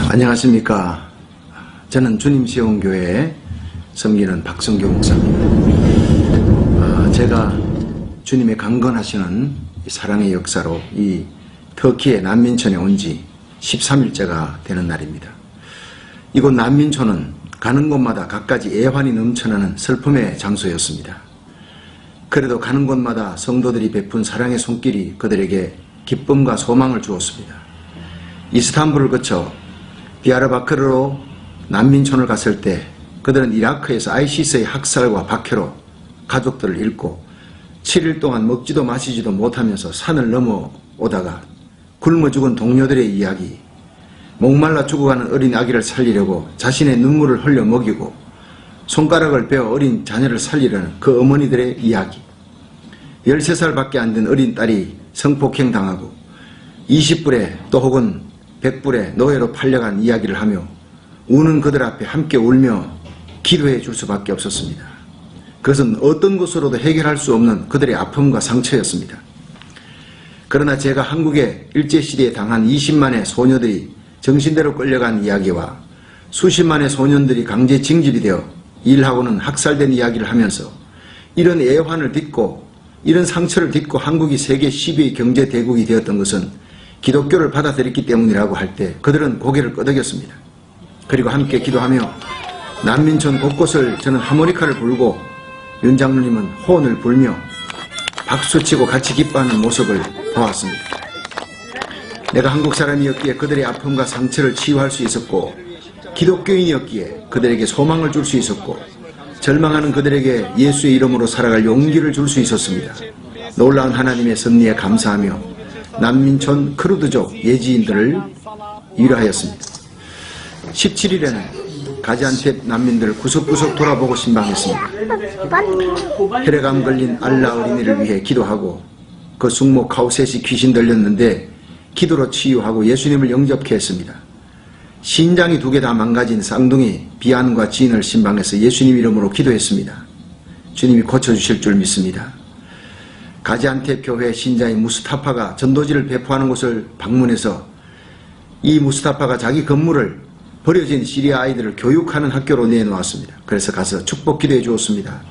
안녕하십니까. 저는 주님시온교회에 섬기는 박성교 목사입니다. 제가 주님의 강건하시는 사랑의 역사로 이 터키의 난민촌에 온 지 13일째가 되는 날입니다. 이곳 난민촌은 가는 곳마다 갖가지 애환이 넘쳐나는 슬픔의 장소였습니다. 그래도 가는 곳마다 성도들이 베푼 사랑의 손길이 그들에게 기쁨과 소망을 주었습니다. 이스탄불을 거쳐 디야르바크르로 난민촌을 갔을 때 그들은 이라크에서 ISIS의 학살과 박해로 가족들을 잃고 7일 동안 먹지도 마시지도 못하면서 산을 넘어오다가 굶어 죽은 동료들의 이야기, 목말라 죽어가는 어린 아기를 살리려고 자신의 눈물을 흘려 먹이고 손가락을 베어 어린 자녀를 살리려는 그 어머니들의 이야기, 13살밖에 안 된 어린 딸이 성폭행 당하고 20불에 또 혹은 100불에 노예로 팔려간 이야기를 하며 우는 그들 앞에 함께 울며 기도해 줄 수밖에 없었습니다. 그것은 어떤 것으로도 해결할 수 없는 그들의 아픔과 상처였습니다. 그러나 제가 한국에 일제시대에 당한 20만의 소녀들이 정신대로 끌려간 이야기와 수십만의 소년들이 강제 징집이 되어 일하고는 학살된 이야기를 하면서 이런 애환을 딛고 이런 상처를 딛고 한국이 세계 10위의 경제대국이 되었던 것은 기독교를 받아들였기 때문이라고 할 때 그들은 고개를 끄덕였습니다. 그리고 함께 기도하며 난민촌 곳곳을 저는 하모니카를 불고 윤 장로님은 호언을 불며 박수치고 같이 기뻐하는 모습을 보았습니다. 내가 한국 사람이었기에 그들의 아픔과 상처를 치유할 수 있었고 기독교인이었기에 그들에게 소망을 줄 수 있었고 절망하는 그들에게 예수의 이름으로 살아갈 용기를 줄 수 있었습니다. 놀라운 하나님의 섭리에 감사하며 난민촌 크루드족 예지인들을 위로하였습니다. 17일에는 가지안텝 난민들을 구석구석 돌아보고 신방했습니다. 혈액암 걸린 알라 어린이를 위해 기도하고 그 숙모 카우셋이 귀신 들렸는데 기도로 치유하고 예수님을 영접케 했습니다. 신장이 2개 다 망가진 쌍둥이 비안과 지인을 신방해서 예수님 이름으로 기도했습니다. 주님이 고쳐주실 줄 믿습니다. 가지안텝 교회 신자인 무스타파가 전도지를 배포하는 곳을 방문해서 이 무스타파가 자기 건물을 버려진 시리아 아이들을 교육하는 학교로 내놓았습니다. 그래서 가서 축복 기도해 주었습니다.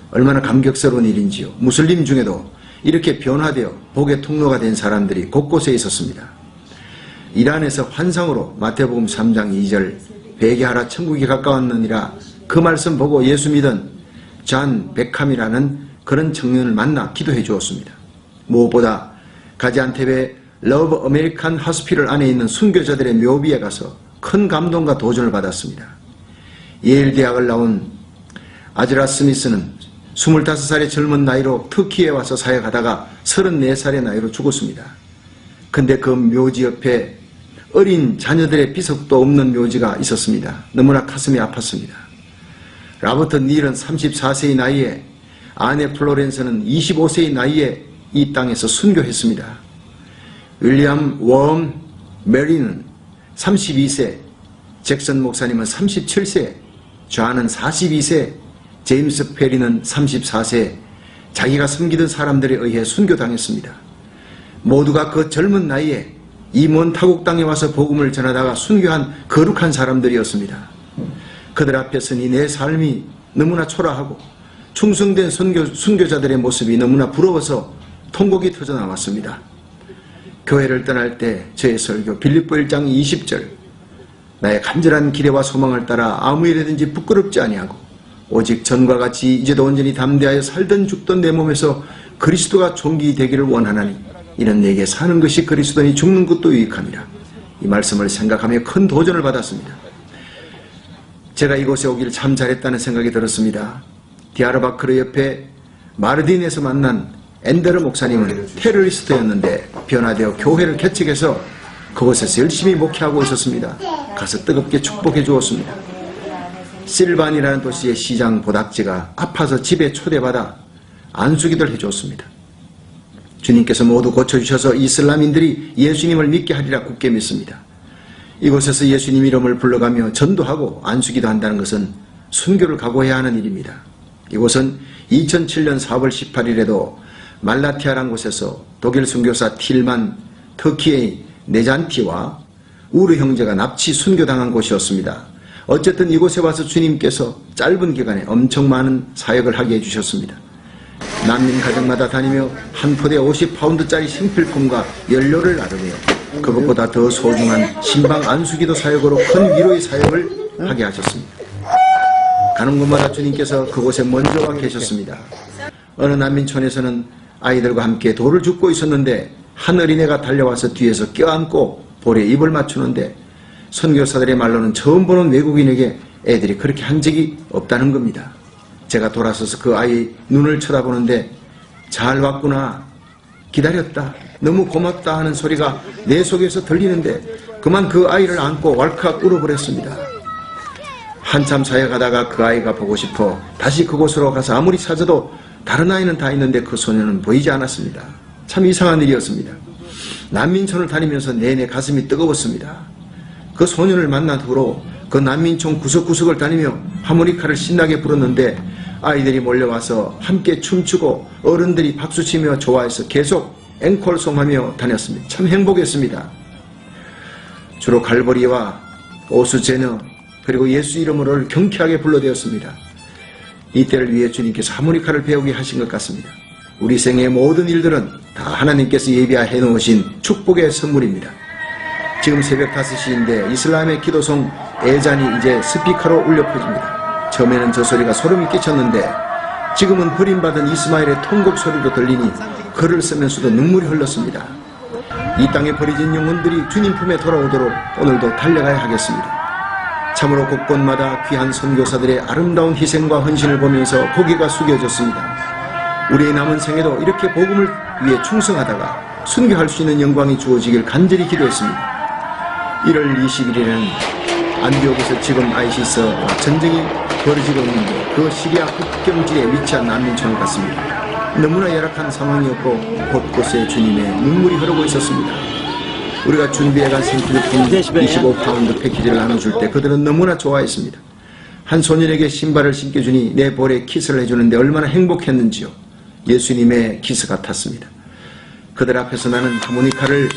얼마나 감격스러운 일인지요. 무슬림 중에도 이렇게 변화되어 복의 통로가 된 사람들이 곳곳에 있었습니다. 이란에서 환상으로 마태복음 3장 2절 회개하라 천국이 가까웠느니라 그 말씀 보고 예수 믿은 잔 베캄이라는 그런 청년을 만나 기도해 주었습니다. 무엇보다 가지안텝의 러브 아메리칸 하스피럴 안에 있는 순교자들의 묘비에 가서 큰 감동과 도전을 받았습니다. 예일 대학을 나온 아즈라 스미스는 25살의 젊은 나이로 터키에 와서 사역하다가 34살의 나이로 죽었습니다. 근데 그 묘지 옆에 어린 자녀들의 비석도 없는 묘지가 있었습니다. 너무나 가슴이 아팠습니다. 라버트 닐은 34세의 나이에 아내 플로렌스는 25세의 나이에 이 땅에서 순교했습니다. 윌리엄 웜 메리는 32세, 잭슨 목사님은 37세, 존은 42세, 제임스 페리는 34세, 자기가 섬기던 사람들에 의해 순교당했습니다. 모두가 그 젊은 나이에 이 먼 타국 땅에 와서 복음을 전하다가 순교한 거룩한 사람들이었습니다. 그들 앞에 서니 내 삶이 너무나 초라하고 충성된 순교자들의 모습이 너무나 부러워서 통곡이 터져나왔습니다. 교회를 떠날 때 저의 설교 빌립보 1장 20절 나의 간절한 기대와 소망을 따라 아무 일이든지 부끄럽지 아니하고 오직 전과 같이 이제도 온전히 담대하여 살던 죽던 내 몸에서 그리스도가 존귀 되기를 원하나니 이는 내게 사는 것이 그리스도니 죽는 것도 유익함이라. 이 말씀을 생각하며 큰 도전을 받았습니다. 제가 이곳에 오기를 참 잘했다는 생각이 들었습니다. 디야르바크르 옆에 마르딘에서 만난 엔데르 목사님은 테러리스트였는데 변화되어 교회를 개척해서 그곳에서 열심히 목회하고 있었습니다. 가서 뜨겁게 축복해 주었습니다. 실반이라는 도시의 시장 보닥지가 아파서 집에 초대받아 안수기도를 해주었습니다. 주님께서 모두 고쳐주셔서 이슬람인들이 예수님을 믿게 하리라 굳게 믿습니다. 이곳에서 예수님 이름을 불러가며 전도하고 안수기도 한다는 것은 순교를 각오해야 하는 일입니다. 이곳은 2007년 4월 18일에도 말라티아라는 곳에서 독일 선교사 틸만, 터키의 네잔티와 우르 형제가 납치 순교당한 곳이었습니다. 어쨌든 이곳에 와서 주님께서 짧은 기간에 엄청 많은 사역을 하게 해주셨습니다. 난민 가정마다 다니며 한 포대 50파운드짜리 생필품과 연료를 나르며 그것보다 더 소중한 신방 안수기도 사역으로 큰 위로의 사역을 하게 하셨습니다. 가는 곳마다 주님께서 그곳에 먼저 와 계셨습니다. 어느 난민촌에서는 아이들과 함께 돌을 줍고 있었는데 한 어린애가 달려와서 뒤에서 껴안고 볼에 입을 맞추는데 선교사들의 말로는 처음 보는 외국인에게 애들이 그렇게 한 적이 없다는 겁니다. 제가 돌아서서 그 아이 눈을 쳐다보는데 잘 왔구나, 기다렸다, 너무 고맙다 하는 소리가 내 속에서 들리는데 그만 그 아이를 안고 왈칵 울어버렸습니다. 한참 사역하다가 그 아이가 보고 싶어 다시 그곳으로 가서 아무리 찾아도 다른 아이는 다 있는데 그 소녀는 보이지 않았습니다. 참 이상한 일이었습니다. 난민촌을 다니면서 내내 가슴이 뜨거웠습니다. 그 소년을 만난 후로 그 난민촌 구석구석을 다니며 하모니카를 신나게 불었는데 아이들이 몰려와서 함께 춤추고 어른들이 박수치며 좋아해서 계속 앵콜송하며 다녔습니다. 참 행복했습니다. 주로 갈보리와 오수 제너 그리고 예수 이름으로 경쾌하게 불러대었습니다. 이때를 위해 주님께서 하모니카를 배우게 하신 것 같습니다. 우리 생의 모든 일들은 다 하나님께서 예비해 놓으신 축복의 선물입니다. 지금 새벽 5시인데 이슬람의 기도송 에잔이 이제 스피커로 울려 퍼집니다. 처음에는 저 소리가 소름이 끼쳤는데 지금은 버림받은 이스마엘의 통곡 소리로 들리니 글을 쓰면서도 눈물이 흘렀습니다. 이 땅에 버려진 영혼들이 주님 품에 돌아오도록 오늘도 달려가야 하겠습니다. 참으로 곳곳마다 귀한 선교사들의 아름다운 희생과 헌신을 보면서 고개가 숙여졌습니다. 우리의 남은 생에도 이렇게 복음을 위해 충성하다가 순교할 수 있는 영광이 주어지길 간절히 기도했습니다. 1월 21일에는 안디옥에서 지금 아이시스와 전쟁이 벌어지고 있는데 그 시리아 국경지에 위치한 난민촌을 갔습니다. 너무나 열악한 상황이었고 곳곳에 주님의 눈물이 흐르고 있었습니다. 우리가 준비해간 생필품 25파운드 패키지를 나눠줄 때 그들은 너무나 좋아했습니다. 한 소년에게 신발을 신겨주니 내 볼에 키스를 해주는데 얼마나 행복했는지요. 예수님의 키스 같았습니다. 그들 앞에서 나는 하모니카를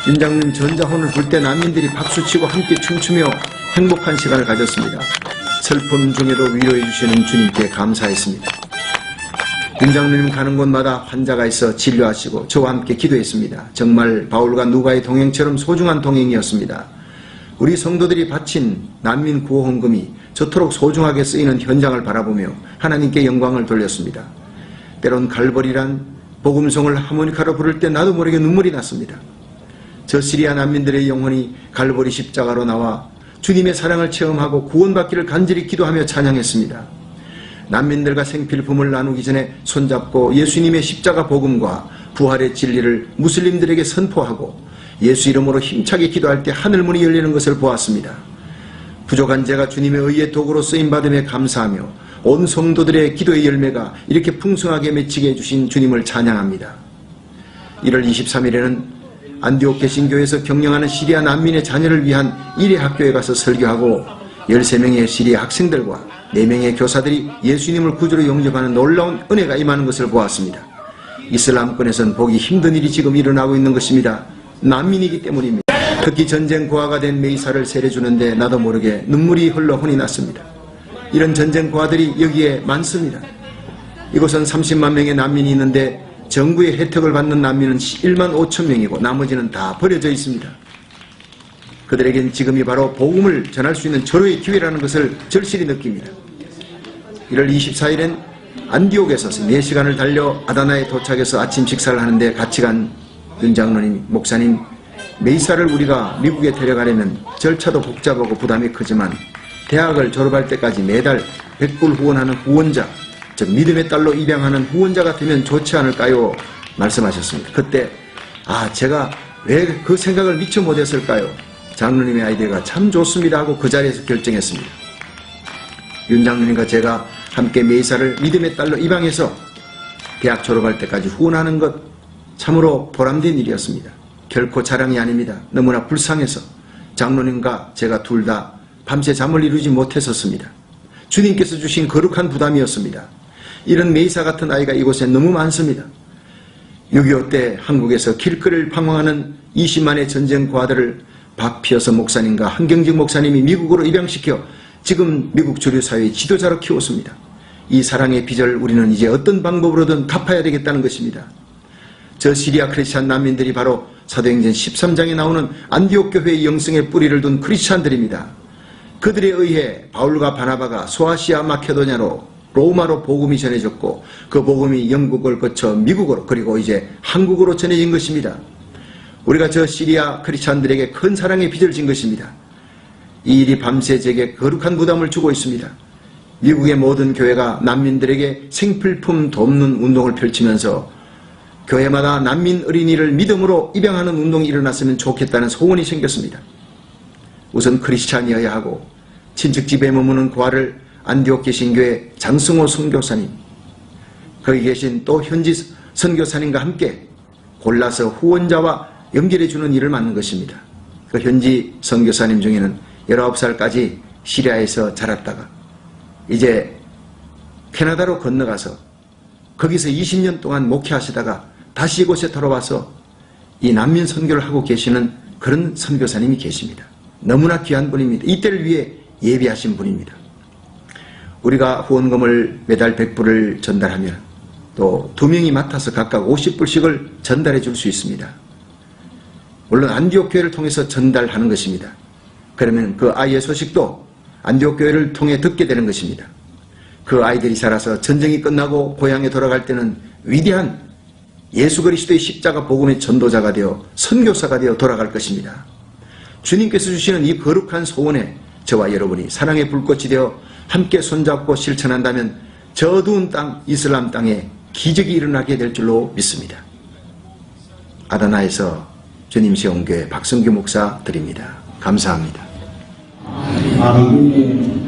윤장님 전자혼을 불 때 난민들이 박수치고 함께 춤추며 행복한 시간을 가졌습니다. 슬픔 중에도 위로해 주시는 주님께 감사했습니다. 윤장님 가는 곳마다 환자가 있어 진료하시고 저와 함께 기도했습니다. 정말 바울과 누가의 동행처럼 소중한 동행이었습니다. 우리 성도들이 바친 난민 구호 헌금이 저토록 소중하게 쓰이는 현장을 바라보며 하나님께 영광을 돌렸습니다. 때론 갈보리란 복음송을 하모니카로 부를 때 나도 모르게 눈물이 났습니다. 저 시리아 난민들의 영혼이 갈보리 십자가로 나와 주님의 사랑을 체험하고 구원받기를 간절히 기도하며 찬양했습니다. 난민들과 생필품을 나누기 전에 손잡고 예수님의 십자가 복음과 부활의 진리를 무슬림들에게 선포하고 예수 이름으로 힘차게 기도할 때 하늘문이 열리는 것을 보았습니다. 부족한 제가 주님의 의의 도구로 쓰임받음에 감사하며 온 성도들의 기도의 열매가 이렇게 풍성하게 맺히게 해주신 주님을 찬양합니다. 1월 23일에는 안디옥 개신교에서 경영하는 시리아 난민의 자녀를 위한 일회 학교에 가서 설교하고 13명의 시리아 학생들과 4명의 교사들이 예수님을 구주로 영접하는 놀라운 은혜가 임하는 것을 보았습니다. 이슬람권에선 보기 힘든 일이 지금 일어나고 있는 것입니다. 난민이기 때문입니다. 특히 전쟁 고아가 된 메이사를 세례주는데 나도 모르게 눈물이 흘러 혼이 났습니다. 이런 전쟁 고아들이 여기에 많습니다. 이곳은 30만 명의 난민이 있는데 정부의 혜택을 받는 난민은 1만 5천 명이고 나머지는 다 버려져 있습니다. 그들에겐 지금이 바로 복음을 전할 수 있는 절호의 기회라는 것을 절실히 느낍니다. 1월 24일엔 안디옥에서 4시간을 달려 아다나에 도착해서 아침 식사를 하는데 같이 간 윤장로님, 목사님, 메이사를 우리가 미국에 데려가려면 절차도 복잡하고 부담이 크지만 대학을 졸업할 때까지 매달 100불 후원하는 후원자, 즉 믿음의 딸로 입양하는 후원자가 되면 좋지 않을까요? 말씀하셨습니다. 그때 제가 왜 그 생각을 미처 못했을까요? 장로님의 아이디어가 참 좋습니다 하고 그 자리에서 결정했습니다. 윤 장로님과 제가 함께 메이사를 믿음의 딸로 입양해서 대학 졸업할 때까지 후원하는 것 참으로 보람된 일이었습니다. 결코 자랑이 아닙니다. 너무나 불쌍해서 장로님과 제가 둘 다 밤새 잠을 이루지 못했었습니다. 주님께서 주신 거룩한 부담이었습니다. 이런 메이사 같은 아이가 이곳에 너무 많습니다. 6.25 때 한국에서 길거리를 방황하는 20만의 전쟁 고아들을 박피어서 목사님과 한경직 목사님이 미국으로 입양시켜 지금 미국 주류사회의 지도자로 키웠습니다. 이 사랑의 빚을 우리는 이제 어떤 방법으로든 갚아야 되겠다는 것입니다. 저 시리아 크리스찬 난민들이 바로 사도행전 13장에 나오는 안디옥 교회의 영성에 뿌리를 둔 크리스찬들입니다. 그들에 의해 바울과 바나바가 소아시아 마케도냐로 로마로 복음이 전해졌고 그 복음이 영국을 거쳐 미국으로 그리고 이제 한국으로 전해진 것입니다. 우리가 저 시리아 크리스찬들에게 큰 사랑의 빚을 진 것입니다. 이 일이 밤새 제게 거룩한 부담을 주고 있습니다. 미국의 모든 교회가 난민들에게 생필품 돕는 운동을 펼치면서 교회마다 난민 어린이를 믿음으로 입양하는 운동이 일어났으면 좋겠다는 소원이 생겼습니다. 우선 크리스찬이어야 하고 친척집에 머무는 고아를 안디옥 개신교회 장승호 선교사님, 거기 계신 또 현지 선교사님과 함께 골라서 후원자와 연결해주는 일을 맡는 것입니다. 그 현지 선교사님 중에는 19살까지 시리아에서 자랐다가 이제 캐나다로 건너가서 거기서 20년 동안 목회하시다가 다시 이곳에 돌아와서 이 난민 선교를 하고 계시는 그런 선교사님이 계십니다. 너무나 귀한 분입니다. 이때를 위해 예비하신 분입니다. 우리가 후원금을 매달 100불을 전달하면 또 2명이 맡아서 각각 50불씩을 전달해 줄 수 있습니다. 물론 안디옥 교회를 통해서 전달하는 것입니다. 그러면 그 아이의 소식도 안디옥 교회를 통해 듣게 되는 것입니다. 그 아이들이 자라서 전쟁이 끝나고 고향에 돌아갈 때는 위대한 예수 그리스도의 십자가 복음의 전도자가 되어 선교사가 되어 돌아갈 것입니다. 주님께서 주시는 이 거룩한 소원에 저와 여러분이 사랑의 불꽃이 되어 함께 손잡고 실천한다면 저 어두운 땅 이슬람 땅에 기적이 일어나게 될 줄로 믿습니다. 아다나에서 주님 세운교회 박성규 목사 드립니다. 감사합니다. 아멘.